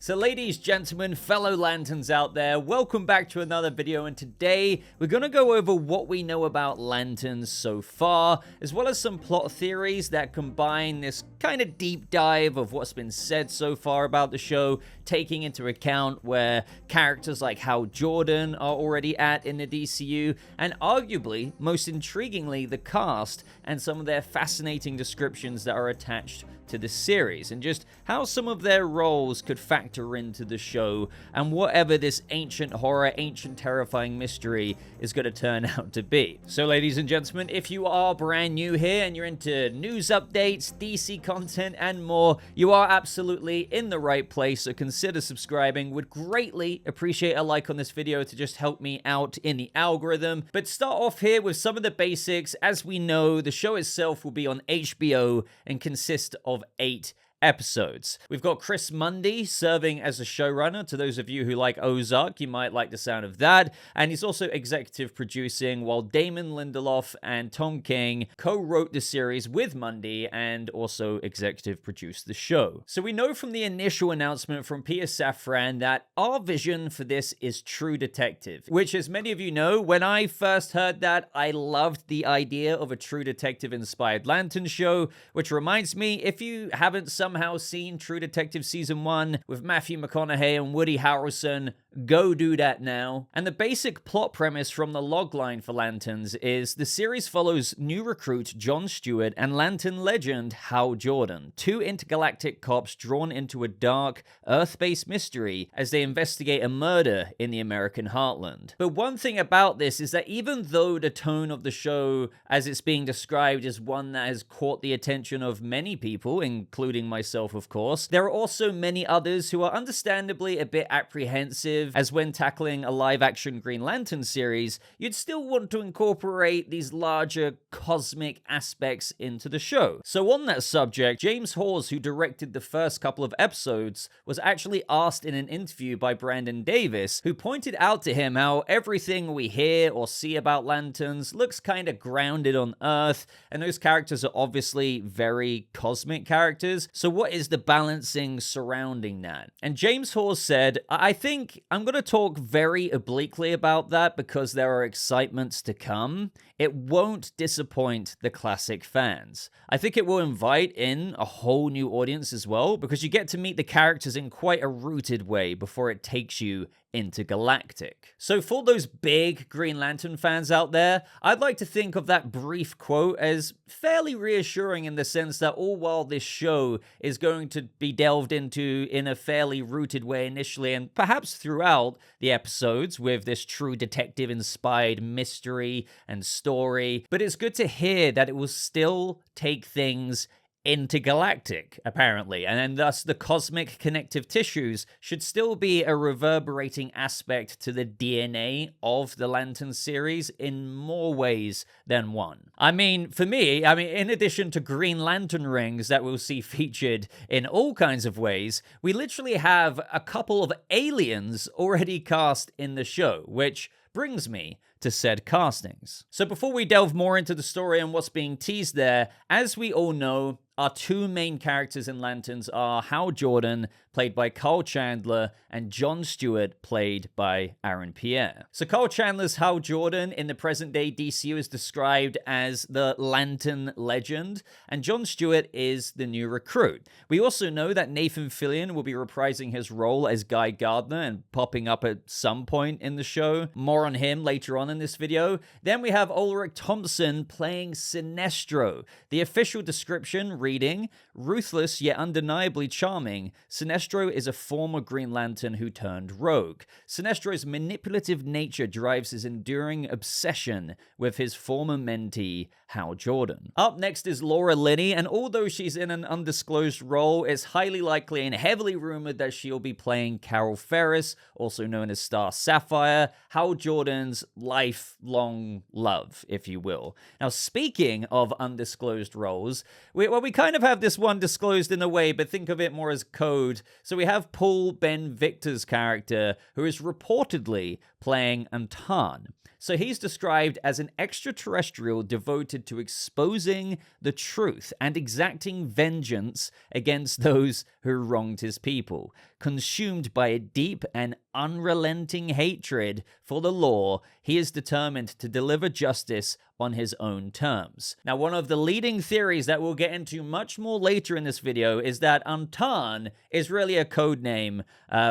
So ladies, gentlemen, fellow Lanterns out there, welcome back to another video, and today we're going to go over what we know about Lanterns so far, as well as some plot theories that combine this kind of deep dive of what's been said so far about the show, taking into account where characters like Hal Jordan are already at in the DCU, and arguably, most intriguingly, the cast and some of their fascinating descriptions that are attached to the series, and just how some of their roles could factor into the show, and whatever this ancient horror, ancient terrifying mystery is going to turn out to be. So ladies and gentlemen, if you are brand new here and you're into news updates, DC content, and more, you are absolutely in the right place, so consider subscribing. Would greatly appreciate a like on this video to just help me out in the algorithm. But start off here with some of the basics. As we know, the show itself will be on HBO and consist of 8 episodes. We've got Chris Mundy serving as a showrunner. To those of you who like Ozark, you might like the sound of that. And he's also executive producing, while Damon Lindelof and Tom King co-wrote the series with Mundy and also executive produced the show. So we know from the initial announcement from Peter Safran that our vision for this is True Detective, which, as many of you know, when I first heard that, I loved the idea of a True Detective inspired Lantern show, which reminds me, if you haven't somehow seen True Detective Season 1 with Matthew McConaughey and Woody Harrelson, go do that now. And the basic plot premise from the logline for Lanterns is the series follows new recruit John Stewart and Lantern legend Hal Jordan, two intergalactic cops drawn into a dark, Earth-based mystery as they investigate a murder in the American heartland. But one thing about this is that even though the tone of the show, as it's being described, is one that has caught the attention of many people, including myself, of course, there are also many others who are understandably a bit apprehensive, as when tackling a live-action Green Lantern series, you'd still want to incorporate these larger cosmic aspects into the show. So on that subject, James Hawes, who directed the first couple of episodes, was actually asked in an interview by Brandon Davis, who pointed out to him how everything we hear or see about Lanterns looks kind of grounded on Earth, and those characters are obviously very cosmic characters. So what is the balancing surrounding that? And James Hawes said, I think I'm going to talk very obliquely about that because there are excitements to come. It won't disappoint the classic fans. I think it will invite in a whole new audience as well, because you get to meet the characters in quite a rooted way before it takes you intergalactic. So for those big Green Lantern fans out there, I'd like to think of that brief quote as fairly reassuring, in the sense that all while this show is going to be delved into in a fairly rooted way initially, and perhaps throughout the episodes with this True Detective inspired mystery and story, but it's good to hear that it will still take things intergalactic, apparently, and then thus the cosmic connective tissues should still be a reverberating aspect to the DNA of the Lantern series in more ways than one. I mean, for me, in addition to Green Lantern rings that we'll see featured in all kinds of ways, we literally have a couple of aliens already cast in the show, which brings me to said castings. So before we delve more into the story and what's being teased there, as we all know, our two main characters in Lanterns are Hal Jordan, played by Carl Chandler, and John Stewart, played by Aaron Pierre. So Carl Chandler's Hal Jordan in the present-day DCU is described as the Lantern legend, and John Stewart is the new recruit. We also know that Nathan Fillion will be reprising his role as Guy Gardner and popping up at some point in the show. More on him later on in this video. Then we have Ulrich Thompson playing Sinestro. The official description reading, ruthless yet undeniably charming, Sinestro is a former Green Lantern who turned rogue. Sinestro's manipulative nature drives his enduring obsession with his former mentee, Hal Jordan. Up next is Laura Linney, and although she's in an undisclosed role, it's highly likely and heavily rumored that she'll be playing Carol Ferris, also known as Star Sapphire, Hal Jordan's lifelong love, if you will. Now, speaking of undisclosed roles, we kind of have this one disclosed in a way, but think of it more as code. So we have Paul Ben Victor's character, who is reportedly playing Antan. So he's described as an extraterrestrial devoted to exposing the truth and exacting vengeance against those who wronged his people. Consumed by a deep and unrelenting hatred for the law, he is determined to deliver justice on his own terms. Now, one of the leading theories that we'll get into much more later in this video is that Antan is really a code name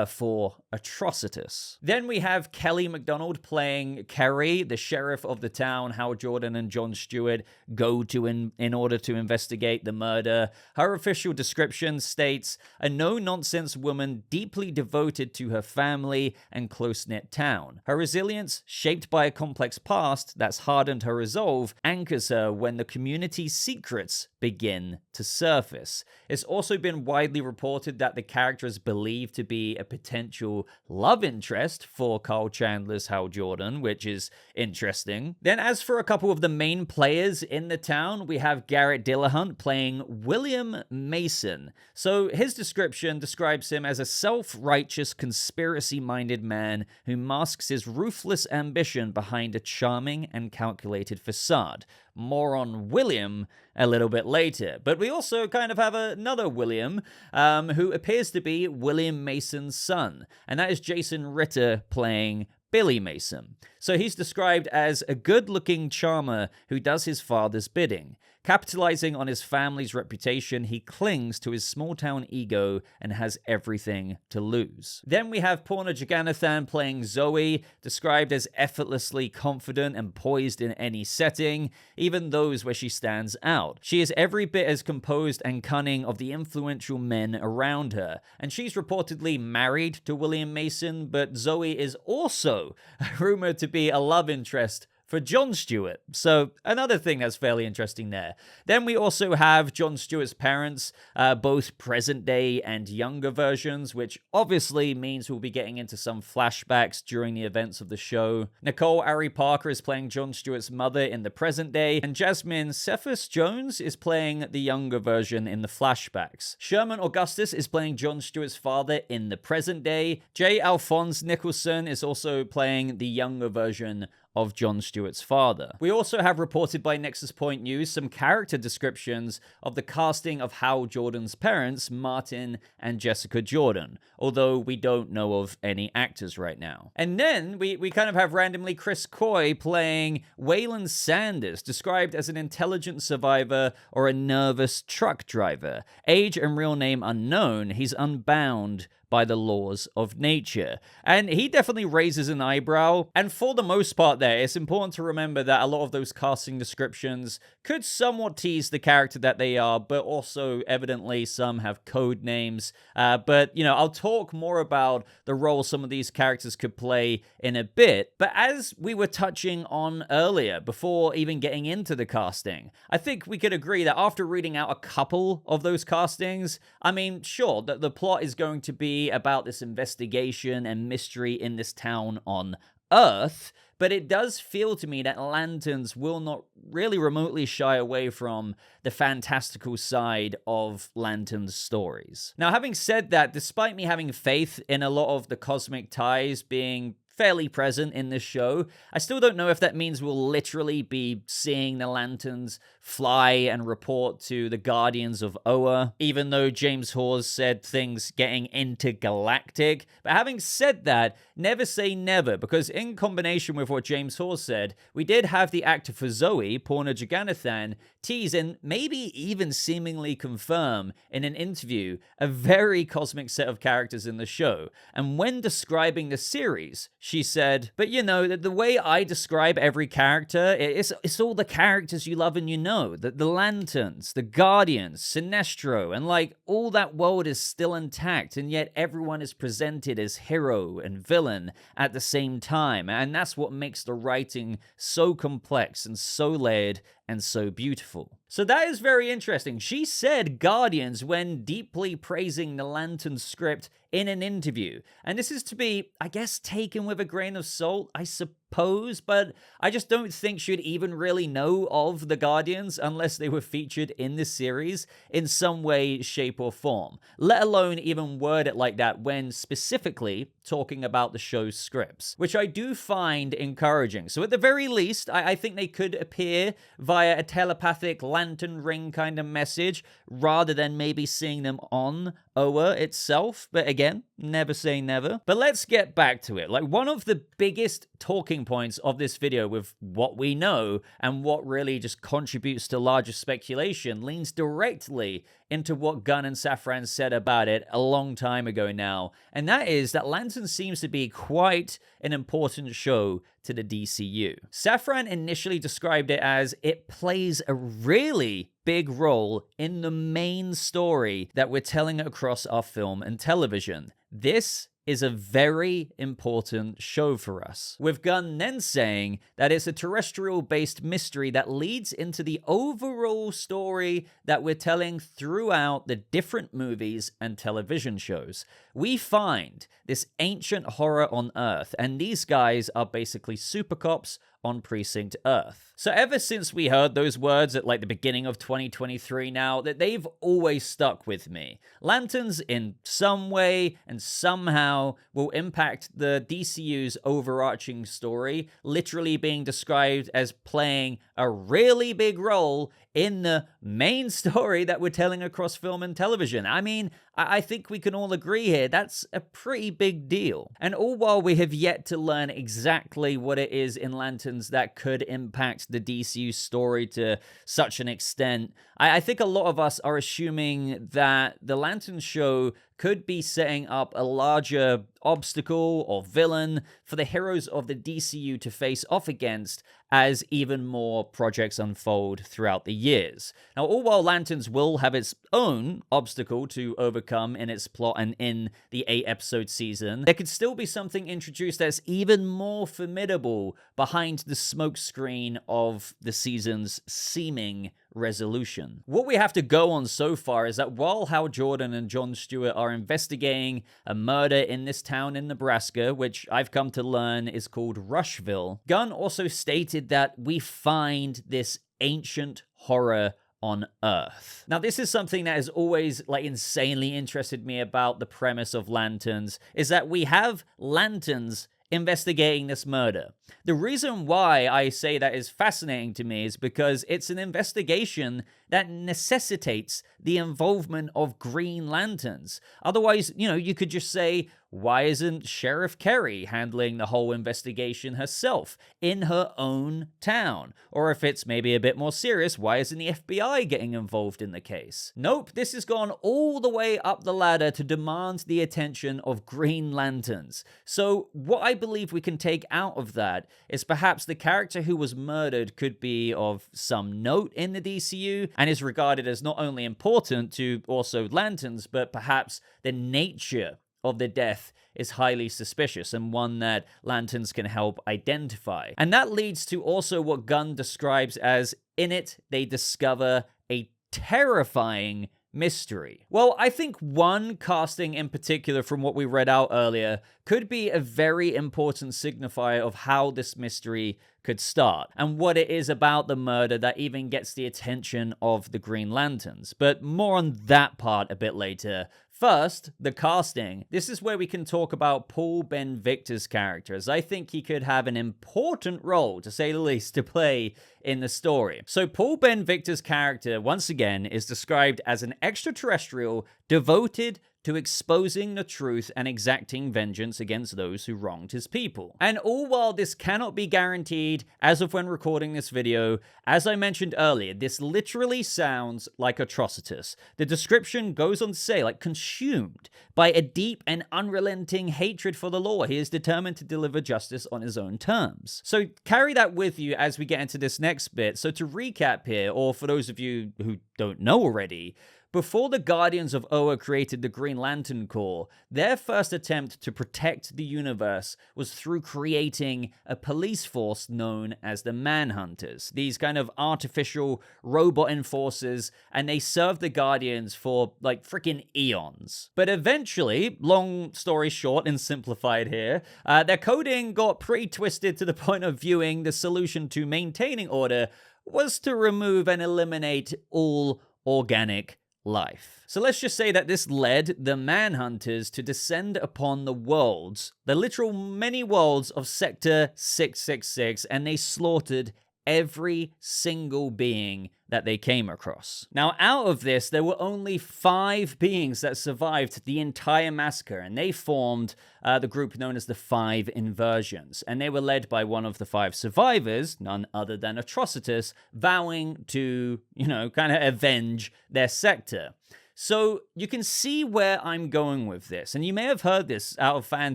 for Atrocitus. Then we have Kelly MacDonald playing Kerry, the sheriff of the town Hal Jordan and Jon Stewart go to in order to investigate the murder. Her official description states, a no-nonsense woman deeply devoted to her family and close-knit town. Her resilience, shaped by a complex past that's hardened her resolve, anchors her when the community's secrets begin to surface. It's also been widely reported that the character is believed to be a potential love interest for Kyle Chandler's Hal Jordan, which is interesting. Then as for a couple of the main players in the town, we have Garrett Dillahunt playing William Mason. So his description describes him as a self-righteous, conspiracy-minded man who masks his ruthless ambition behind a charming and calculated facade. More on William a little bit later. But we also kind of have another William who appears to be William Mason's son, and that is Jason Ritter playing Billy Mason. So he's described as a good-looking charmer who does his father's bidding. Capitalizing on his family's reputation, he clings to his small-town ego and has everything to lose. Then we have Poorna Jagannathan playing Zoe, described as effortlessly confident and poised in any setting, even those where she stands out. She is every bit as composed and cunning of the influential men around her, and she's reportedly married to William Mason, but Zoe is also rumored to be a love interest for Jon Stewart. So another thing that's fairly interesting there. Then we also have Jon Stewart's parents, both present day and younger versions, which obviously means we'll be getting into some flashbacks during the events of the show. Nicole Ari Parker is playing Jon Stewart's mother in the present day, and Jasmine Cephas Jones is playing the younger version in the flashbacks. Sherman Augustus is playing Jon Stewart's father in the present day. J. Alphonse Nicholson is also playing the younger version of Jon Stewart's father. We also have reported by Nexus Point News some character descriptions of the casting of Hal Jordan's parents, Martin and Jessica Jordan, although we don't know of any actors right now. And then we kind of have randomly Chris Coy playing Waylon Sanders, described as an intelligent survivor or a nervous truck driver. Age and real name unknown, he's unbound by the laws of nature. And he definitely raises an eyebrow. And for the most part there, it's important to remember that a lot of those casting descriptions could somewhat tease the character that they are, but also evidently some have code names. But, you know, I'll talk more about the role some of these characters could play in a bit. But as we were touching on earlier, before even getting into the casting, I think we could agree that after reading out a couple of those castings, I mean, sure, that the plot is going to be about this investigation and mystery in this town on Earth, but it does feel to me that Lanterns will not really remotely shy away from the fantastical side of Lanterns stories. Now, having said that, despite me having faith in a lot of the cosmic ties being fairly present in this show, I still don't know if that means we'll literally be seeing the Lanterns fly and report to the Guardians of Oa, even though James Hawes said things getting intergalactic. But having said that, never say never, because in combination with what James Hawes said, we did have the actor for Zoe, Poorna Jagannathan, tease and maybe even seemingly confirm in an interview a very cosmic set of characters in the show. And when describing the series, she said, but you know, the way I describe every character, it's all the characters you love and you know. The Lanterns, the Guardians, Sinestro, and like all that world is still intact, and yet everyone is presented as hero and villain at the same time. And that's what makes the writing so complex and so layered and so beautiful. So that is very interesting. She said Guardians when deeply praising the Lantern script in an interview. And this is to be, I guess, taken with a grain of salt, I suppose. suppose, but I just don't think she'd even really know of the Guardians unless they were featured in this series in some way, shape, or form, let alone even word it like that when specifically talking about the show's scripts, which I do find encouraging. So at the very least, I think they could appear via a telepathic lantern ring kind of message rather than maybe seeing them on Oa itself. But again, never say never. But let's get back to it. Like, one of the biggest talking points of this video with what we know and what really just contributes to larger speculation leans directly into what Gunn and Safran said about it a long time ago now, and that is that Lanterns seems to be quite an important show to the DCU. Safran initially described it as it plays a really big role in the main story that we're telling across our film and television. This is a very important show for us, with Gunn then saying that it's a terrestrial-based mystery that leads into the overall story that we're telling throughout the different movies and television shows. We find this ancient horror on Earth, and these guys are basically super cops on Precinct Earth. So ever since we heard those words at like the beginning of 2023 now, that they've always stuck with me. Lanterns in some way and somehow will impact the DCU's overarching story, literally being described as playing a really big role in the main story that we're telling across film and television. I mean, I think we can all agree here, that's a pretty big deal. And all while we have yet to learn exactly what it is in Lanterns that could impact the DCU story to such an extent, I think a lot of us are assuming that the Lanterns show could be setting up a larger obstacle or villain for the heroes of the DCU to face off against as even more projects unfold throughout the years. Now, all while Lanterns will have its own obstacle to overcome in its plot and in the 8-episode season, there could still be something introduced that's even more formidable behind the smokescreen of the season's seeming resolution. What we have to go on so far is that while Hal Jordan and Jon Stewart are investigating a murder in this town in Nebraska, which I've come to learn is called Rushville, Gunn also stated that we find this ancient horror on Earth. Now, this is something that has always insanely interested me about the premise of Lanterns, is that we have lanterns investigating this murder. The reason why I say that is fascinating to me is because it's an investigation that necessitates the involvement of Green Lanterns. Otherwise, you could just say, why isn't Sheriff Kerry handling the whole investigation herself in her own town? Or if it's maybe a bit more serious, why isn't the FBI getting involved in the case? Nope, this has gone all the way up the ladder to demand the attention of Green Lanterns. So what I believe we can take out of that is perhaps the character who was murdered could be of some note in the DCU and is regarded as not only important to also Lanterns, but perhaps the nature of the death is highly suspicious and one that Lanterns can help identify. And that leads to also what Gunn describes as, in it, they discover a terrifying mystery. Well, I think one casting in particular from what we read out earlier could be a very important signifier of how this mystery could start and what it is about the murder that even gets the attention of the Green Lanterns. But more on that part a bit later. First, the casting. This is where we can talk about Paul Ben Victor's character, as I think he could have an important role, to say the least, to play in the story. So Paul Ben Victor's character, once again, is described as an extraterrestrial devoted to exposing the truth and exacting vengeance against those who wronged his people. And all while this cannot be guaranteed as of when recording this video, as I mentioned earlier, this literally sounds like Atrocitus. The description goes on to say, consumed by a deep and unrelenting hatred for the law, he is determined to deliver justice on his own terms. So carry that with you as we get into this next bit. So to recap here, or for those of you who don't know already, before the Guardians of Oa created the Green Lantern Corps, their first attempt to protect the universe was through creating a police force known as the Manhunters. These kind of artificial robot enforcers, and they served the Guardians for like freaking eons. But eventually, long story short and simplified here, their coding got pretty twisted to the point of viewing the solution to maintaining order was to remove and eliminate all organic life. So let's just say that this led the Manhunters to descend upon the worlds, the literal many worlds of Sector 666, and they slaughtered every single being that they came across. Now, out of this, there were only 5 beings that survived the entire massacre, and they formed the group known as the 5 Inversions. And they were led by one of the 5 survivors, none other than Atrocitus, vowing to, kind of avenge their sector. So you can see where I'm going with this, and you may have heard this out of fan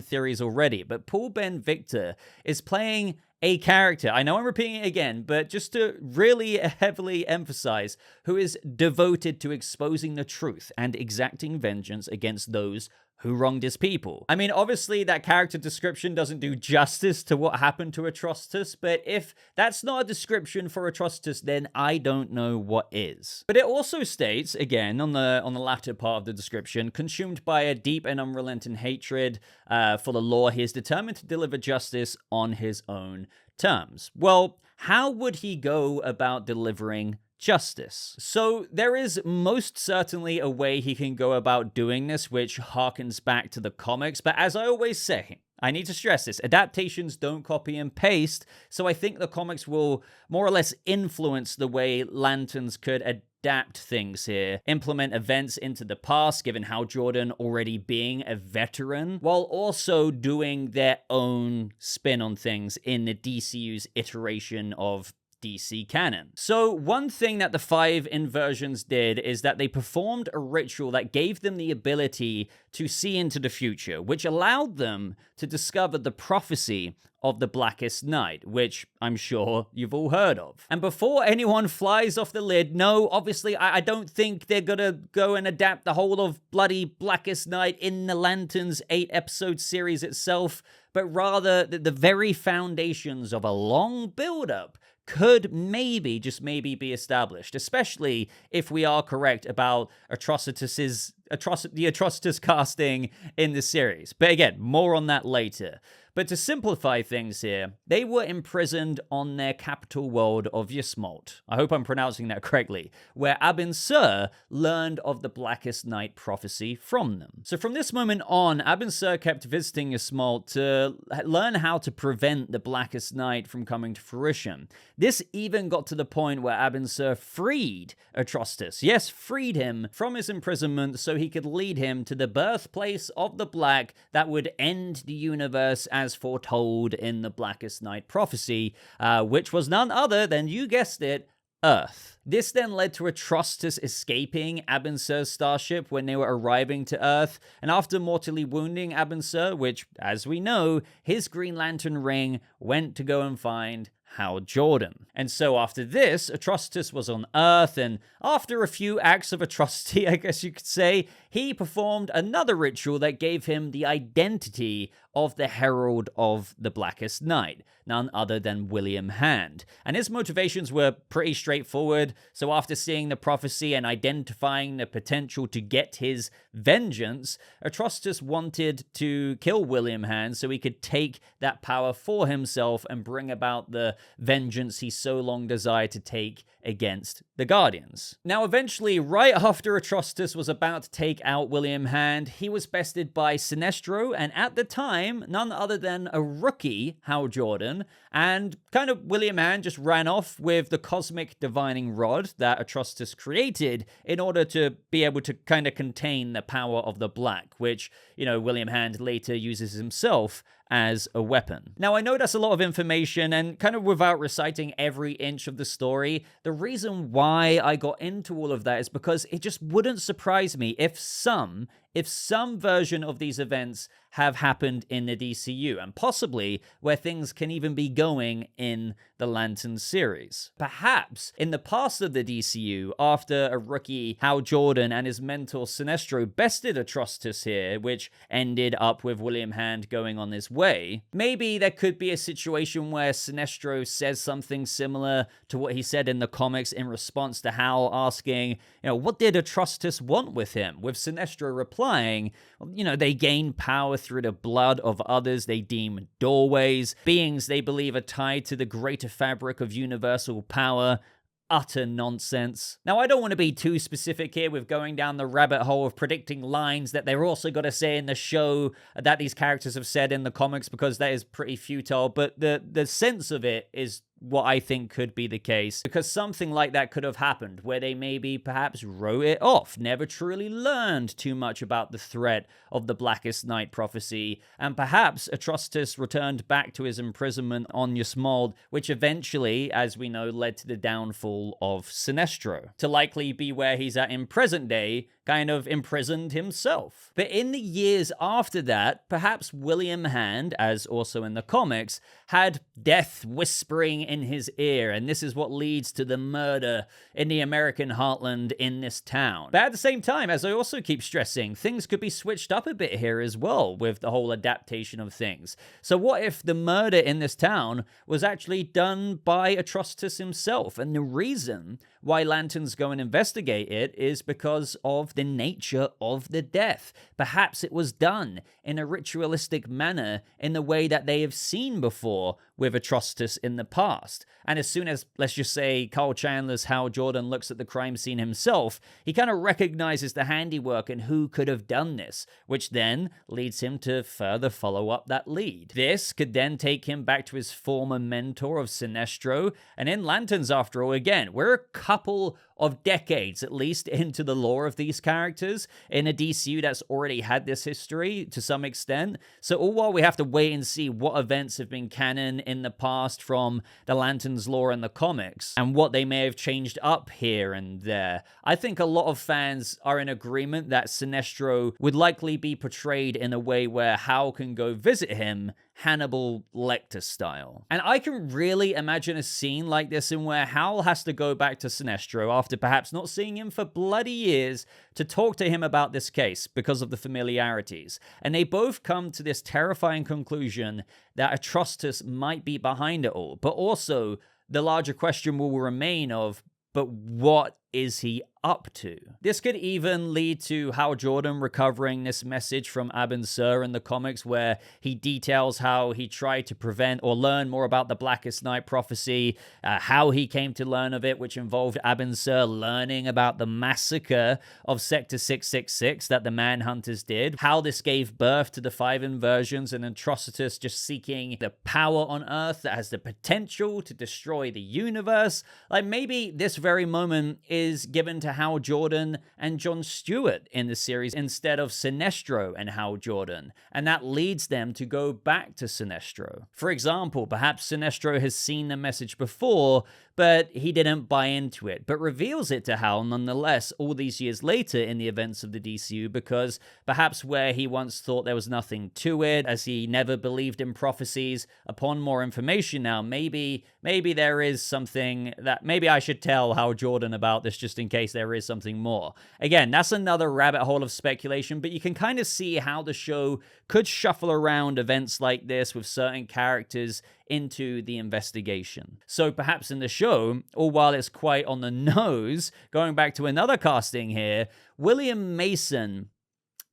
theories already, but Paul Ben Victor is playing a character, I know I'm repeating it again, but just to really heavily emphasize, who is devoted to exposing the truth and exacting vengeance against those who wronged his people. I mean, obviously that character description doesn't do justice to what happened to Atrocitus, but if that's not a description for Atrocitus, then I don't know what is. But it also states, again, on the latter part of the description, consumed by a deep and unrelenting hatred for the law, he is determined to deliver justice on his own terms. Well, how would he go about delivering justice? So there is most certainly a way he can go about doing this, which harkens back to the comics. But as I always say, I need to stress this, adaptations don't copy and paste. So I think the comics will more or less influence the way Lanterns could adapt things here, implement events into the past, given how Jordan already being a veteran, while also doing their own spin on things in the DCU's iteration of DC canon. So one thing that the 5 Inversions did is that they performed a ritual that gave them the ability to see into the future, which allowed them to discover the prophecy of the Blackest Night, which I'm sure you've all heard of. And before anyone flies off the lid, no, obviously I don't think they're gonna go and adapt the whole of bloody Blackest Night in the Lanterns 8-episode series itself, but rather the very foundations of a long build-up could maybe, just maybe, be established, especially if we are correct about the Atrocitus casting in the series. But again, more on that later. But to simplify things here, they were imprisoned on their capital world of Ysmalt. I hope I'm pronouncing that correctly, where Abin Sur learned of the Blackest Night prophecy from them. So from this moment on, Abin Sur kept visiting Ysmalt to learn how to prevent the Blackest Night from coming to fruition. This even got to the point where Abin Sur freed Atrocitus. Yes, freed him from his imprisonment so he could lead him to the birthplace of the Black that would end the universe as foretold in the Blackest Night prophecy, which was none other than, you guessed it, Earth. This then led to Atrocitus escaping Abin Sur's starship when they were arriving to Earth, and after mortally wounding Abin Sur, which, as we know, his Green Lantern ring went to go and find Hal Jordan. And so after this, Atrocitus was on Earth, and after a few acts of atrocity, I guess you could say, he performed another ritual that gave him the identity of the Herald of the Blackest Night, none other than William Hand. And his motivations were pretty straightforward. So after seeing the prophecy and identifying the potential to get his vengeance, Atrocitus wanted to kill William Hand so he could take that power for himself and bring about the vengeance he so long desired to take against the Guardians. Now, eventually, right after Atrocitus was about to take out William Hand, he was bested by Sinestro, and at the time, none other than a rookie, Hal Jordan, and kind of William Hand just ran off with the cosmic divining rod that Atrocitus created in order to be able to kind of contain the power of the Black, which, William Hand later uses himself as a weapon. Now, I know that's a lot of information, and kind of without reciting every inch of the story, the reason why I got into all of that is because it just wouldn't surprise me if some, if some version of these events have happened in the DCU, and possibly where things can even be going in the Lantern series. Perhaps in the past of the DCU, after a rookie Hal Jordan and his mentor Sinestro bested Atrocitus here, which ended up with William Hand going on his way, maybe there could be a situation where Sinestro says something similar to what he said in the comics in response to Hal asking, what did Atrocitus want with him? With Sinestro replying, they gain power through the blood of others they deem doorways, beings they believe are tied to the greater fabric of universal power. Utter nonsense. Now, I don't want to be too specific here with going down the rabbit hole of predicting lines that they're also got to say in the show that these characters have said in the comics, because that is pretty futile, but the sense of it is what I think could be the case, because something like that could have happened where they maybe perhaps wrote it off, never truly learned too much about the threat of the Blackest Night prophecy, and perhaps Atrocitus returned back to his imprisonment on Ysmald, which eventually, as we know, led to the downfall of Sinestro, to likely be where he's at in present day, kind of imprisoned himself. But in the years after that, perhaps William Hand, as also in the comics, had death whispering in his ear, and this is what leads to the murder in the American heartland in this town. But at the same time, as I also keep stressing, things could be switched up a bit here as well with the whole adaptation of things. So what if the murder in this town was actually done by Atrocitus himself? And the reason why Lanterns go and investigate it is because of the nature of the death. Perhaps it was done in a ritualistic manner in the way that they have seen before with Atrocitus in the past. And as soon as, let's just say, Carl Chandler's Hal Jordan looks at the crime scene himself, he kind of recognizes the handiwork and who could have done this, which then leads him to further follow up that lead. This could then take him back to his former mentor of Sinestro, and in Lanterns, after all, again, we're a couple of decades at least into the lore of these characters in a DCU that's already had this history to some extent. So all while we have to wait and see what events have been canon in the past from the Lanterns lore in the comics and what they may have changed up here and there, I think a lot of fans are in agreement that Sinestro would likely be portrayed in a way where Hal can go visit him Hannibal Lecter style. And I can really imagine a scene like this in where Hal has to go back to Sinestro after perhaps not seeing him for bloody years to talk to him about this case because of the familiarities. And they both come to this terrifying conclusion that Atrocitus might be behind it all. But also, the larger question will remain of, but what is he up to? This could even lead to Hal Jordan recovering this message from Abin Sur in the comics, where he details how he tried to prevent or learn more about the Blackest Night prophecy, how he came to learn of it, which involved Abin Sur learning about the massacre of Sector 666 that the Manhunters did, how this gave birth to the 5 inversions and Atrocitus just seeking the power on Earth that has the potential to destroy the universe. Like, maybe this very moment is given to Hal Jordan and John Stewart in the series instead of Sinestro and Hal Jordan, and that leads them to go back to Sinestro. For example, perhaps Sinestro has seen the message before, but he didn't buy into it, but reveals it to Hal nonetheless all these years later in the events of the DCU, because perhaps where he once thought there was nothing to it, as he never believed in prophecies, upon more information now, maybe there is something that maybe I should tell Hal Jordan about this just in case there is something more. Again, that's another rabbit hole of speculation, but you can kind of see how the show could shuffle around events like this with certain characters into the investigation. So perhaps in the show, or while it's quite on the nose, going back to another casting here, William Mason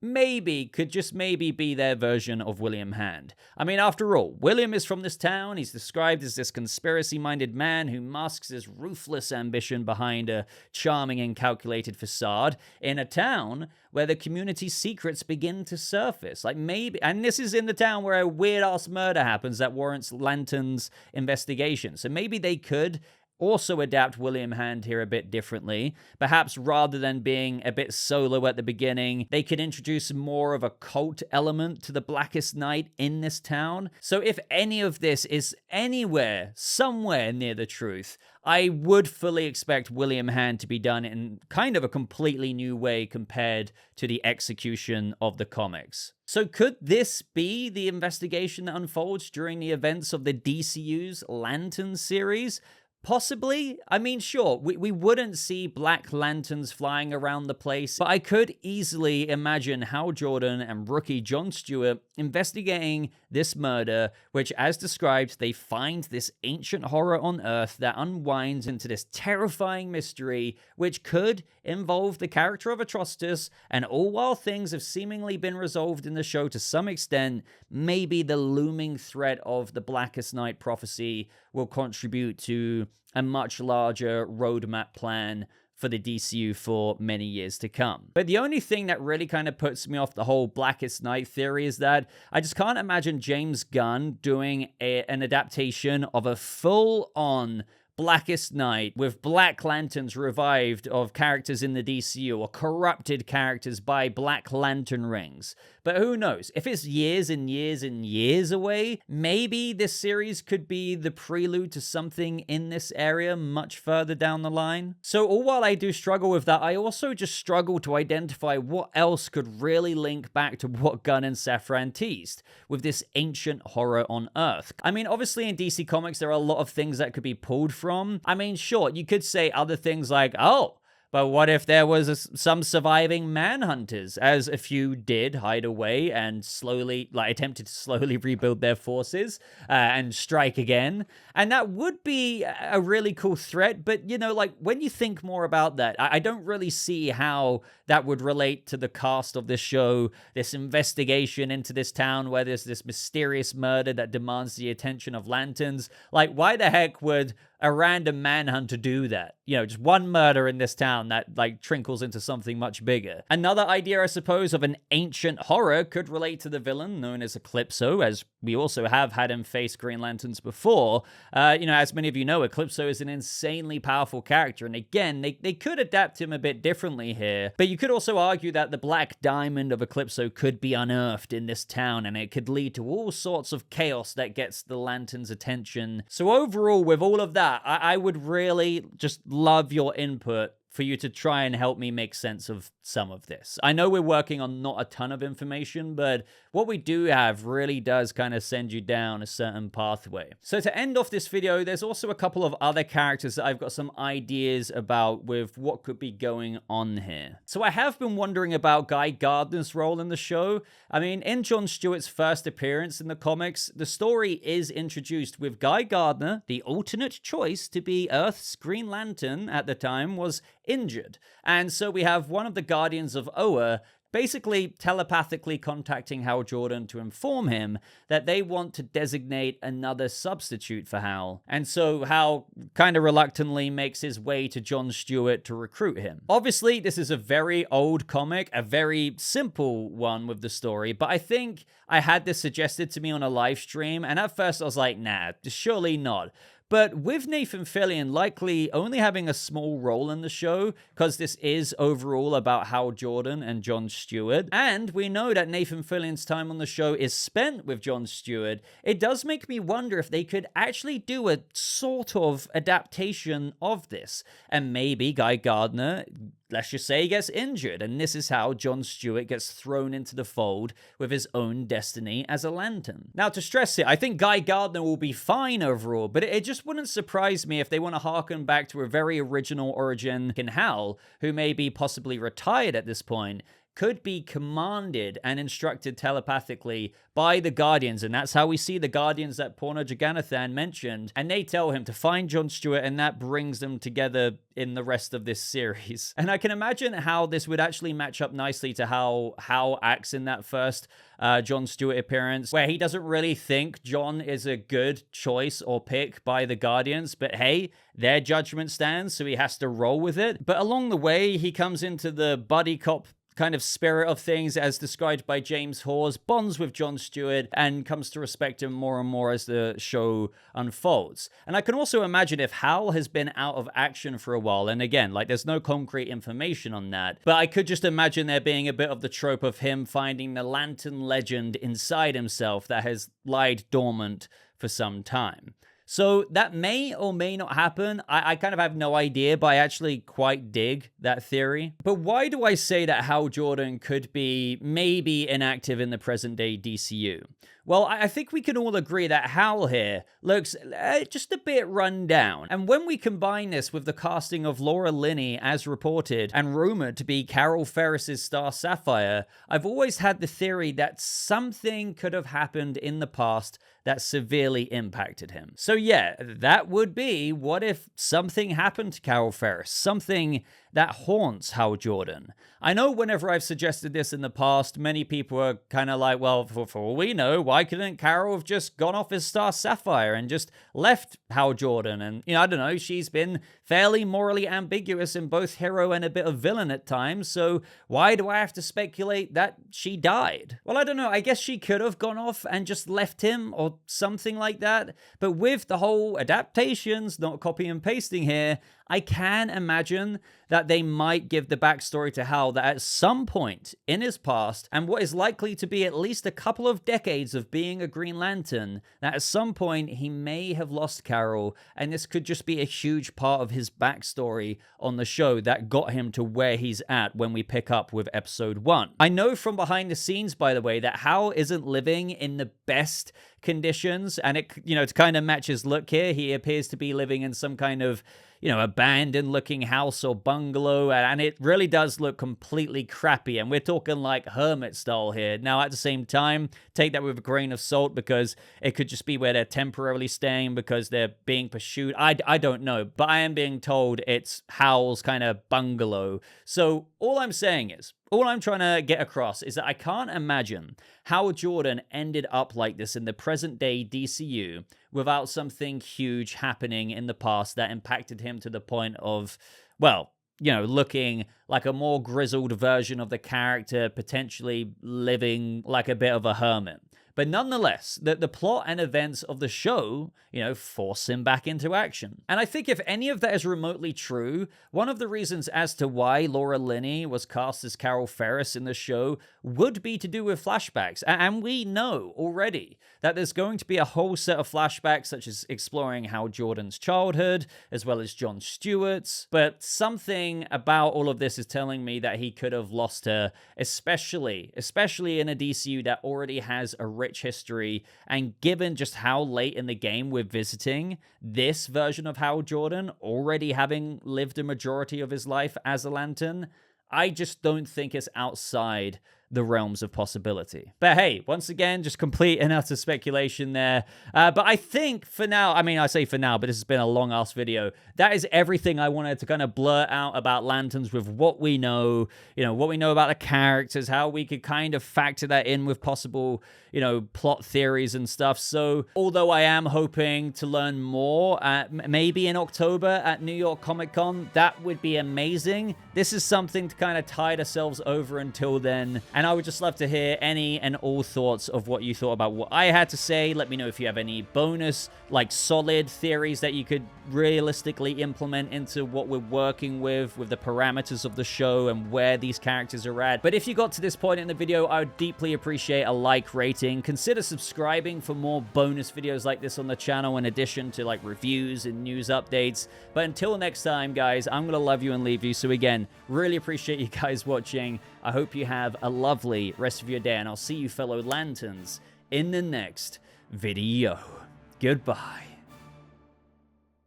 could just maybe be their version of William Hand. I mean, after all, William is from this town. He's described as this conspiracy-minded man who masks his ruthless ambition behind a charming and calculated facade in a town where the community's secrets begin to surface. Like, maybe, and this is in the town where a weird-ass murder happens that warrants Lanterns' investigation. So maybe they could also adapt William Hand here a bit differently. Perhaps rather than being a bit solo at the beginning, they could introduce more of a cult element to the Blackest Night in this town. So if any of this is anywhere, somewhere near the truth, I would fully expect William Hand to be done in kind of a completely new way compared to the execution of the comics. So could this be the investigation that unfolds during the events of the DCU's Lanterns series? Possibly. I mean, sure, we wouldn't see black lanterns flying around the place, but I could easily imagine Hal Jordan and rookie John Stewart investigating this murder, which, as described, they find this ancient horror on Earth that unwinds into this terrifying mystery, which could involve the character of Atrocitus, and all while things have seemingly been resolved in the show to some extent, maybe the looming threat of the Blackest Night prophecy will contribute to a much larger roadmap plan for the DCU for many years to come. But the only thing that really kind of puts me off the whole Blackest Night theory is that I just can't imagine James Gunn doing an adaptation of a full-on Blackest Night with Black Lanterns revived of characters in the DCU or corrupted characters by Black Lantern rings. But who knows? If it's years and years and years away, maybe this series could be the prelude to something in this area much further down the line. So all while I do struggle with that, I also just struggle to identify what else could really link back to what Gunn and Safran teased with this ancient horror on Earth. I mean, obviously in DC Comics, there are a lot of things that could be pulled from. I mean, sure, you could say other things like, oh, but what if there was some surviving manhunters, as a few did hide away and slowly, attempted to slowly rebuild their forces and strike again? And that would be a really cool threat, but, when you think more about that, I don't really see how that would relate to the cast of this show, this investigation into this town where there's this mysterious murder that demands the attention of lanterns. Why the heck would a random manhunter do that? Just one murder in this town that trickles into something much bigger. Another idea, I suppose, of an ancient horror could relate to the villain known as Eclipso, as we also have had him face Green Lanterns before. As many of you know, Eclipso is an insanely powerful character, and again, they could adapt him a bit differently here, but you could also argue that the black diamond of Eclipso could be unearthed in this town, and it could lead to all sorts of chaos that gets the Lanterns' attention. So overall, with all of that, I would really just love your input for you to try and help me make sense of some of this. I know we're working on not a ton of information, but what we do have really does kind of send you down a certain pathway. So to end off this video, there's also a couple of other characters that I've got some ideas about with what could be going on here. So I have been wondering about Guy Gardner's role in the show. I mean, in John Stewart's first appearance in the comics, the story is introduced with Guy Gardner, the alternate choice to be Earth's Green Lantern at the time, was injured. And so we have one of the Guardians of Oa basically telepathically contacting Hal Jordan to inform him that they want to designate another substitute for Hal. And so Hal kind of reluctantly makes his way to John Stewart to recruit him. Obviously, this is a very old comic, a very simple one with the story, but I think I had this suggested to me on a live stream, and at first I was like, nah, surely not. But with Nathan Fillion likely only having a small role in the show, because this is overall about Hal Jordan and John Stewart, and we know that Nathan Fillion's time on the show is spent with John Stewart, it does make me wonder if they could actually do a sort of adaptation of this. And maybe Guy Gardner, let's just say, he gets injured, and this is how John Stewart gets thrown into the fold with his own destiny as a Lantern. Now, to stress it, I think Guy Gardner will be fine overall, but it just wouldn't surprise me if they want to harken back to a very original origin in Hal, who may be possibly retired at this point, could be commanded and instructed telepathically by the Guardians, and that's how we see the Guardians that Porno Jagannathan mentioned, and they tell him to find John Stewart, and that brings them together in the rest of this series. And I can imagine how this would actually match up nicely to how Hal acts in that first John Stewart appearance, where he doesn't really think John is a good choice or pick by the Guardians, but hey, their judgment stands, so he has to roll with it. But along the way, he comes into the buddy cop kind of spirit of things as described by James Hawes, bonds with Jon Stewart and comes to respect him more and more as the show unfolds. And I can also imagine if Hal has been out of action for a while, and again, like there's no concrete information on that, but I could just imagine there being a bit of the trope of him finding the Lantern legend inside himself that has lied dormant for some time. So that may or may not happen. I kind of have no idea, but I actually quite dig that theory. But why do I say that Hal Jordan could be maybe inactive in the present day DCU? Well, I think we can all agree that Hal here looks just a bit run down. And when we combine this with the casting of Laura Linney as reported and rumored to be Carol Ferris's Star Sapphire, I've always had the theory that something could have happened in the past that severely impacted him. So yeah, that would be, what if something happened to Carol Ferris? Something that haunts Hal Jordan. I know whenever I've suggested this in the past, many people are kind of like, well, for all we know, why couldn't Carol have just gone off as Star Sapphire and just left Hal Jordan? And, I don't know, she's been fairly morally ambiguous in both hero and a bit of villain at times, so why do I have to speculate that she died? Well, I don't know, I guess she could have gone off and just left him or something like that, but with the whole adaptations, not copy and pasting here, I can imagine that they might give the backstory to Hal that at some point in his past, and what is likely to be at least a couple of decades of being a Green Lantern, that at some point he may have lost Carol, and this could just be a huge part of his backstory on the show that got him to where he's at when we pick up with episode 1. I know from behind the scenes, by the way, that Hal isn't living in the best conditions, and it, to kind of match his look here, he appears to be living in some kind of abandoned looking house or bungalow, and it really does look completely crappy, and we're talking like hermit style here. Now, at the same time, take that with a grain of salt, because it could just be where they're temporarily staying because they're being pursued. I don't know, but I am being told it's Hal's kind of bungalow. So all I'm saying is, all I'm trying to get across is that I can't imagine how Jordan ended up like this in the present day DCU without something huge happening in the past that impacted him to the point of, well, looking like a more grizzled version of the character, potentially living like a bit of a hermit. But nonetheless, the plot and events of the show, force him back into action. And I think if any of that is remotely true, one of the reasons as to why Laura Linney was cast as Carol Ferris in the show would be to do with flashbacks. And we know already that there's going to be a whole set of flashbacks, such as exploring Hal Jordan's childhood, as well as Jon Stewart's. But something about all of this is telling me that he could have lost her, especially in a DCU that already has a rich history, and given just how late in the game we're visiting this version of Hal Jordan, already having lived a majority of his life as a Lantern, I just don't think it's outside the realms of possibility. But hey, once again, just complete and utter speculation there. But I think for now, I say for now, but this has been a long-ass video. That is everything I wanted to kind of blurt out about Lanterns with what we know, what we know about the characters, how we could kind of factor that in with possible, plot theories and stuff. So although I am hoping to learn more, maybe in October at New York Comic Con, that would be amazing. This is something to kind of tide ourselves over until then. And I would just love to hear any and all thoughts of what you thought about what I had to say. Let me know if you have any bonus, solid theories that you could realistically implement into what we're working with the parameters of the show and where these characters are at. But if you got to this point in the video, I would deeply appreciate a like rating. Consider subscribing for more bonus videos like this on the channel, in addition to reviews and news updates. But until next time, guys, I'm going to love you and leave you. So again, really appreciate you guys watching. I hope you have a lovely rest of your day, and I'll see you fellow Lanterns in the next video. Goodbye.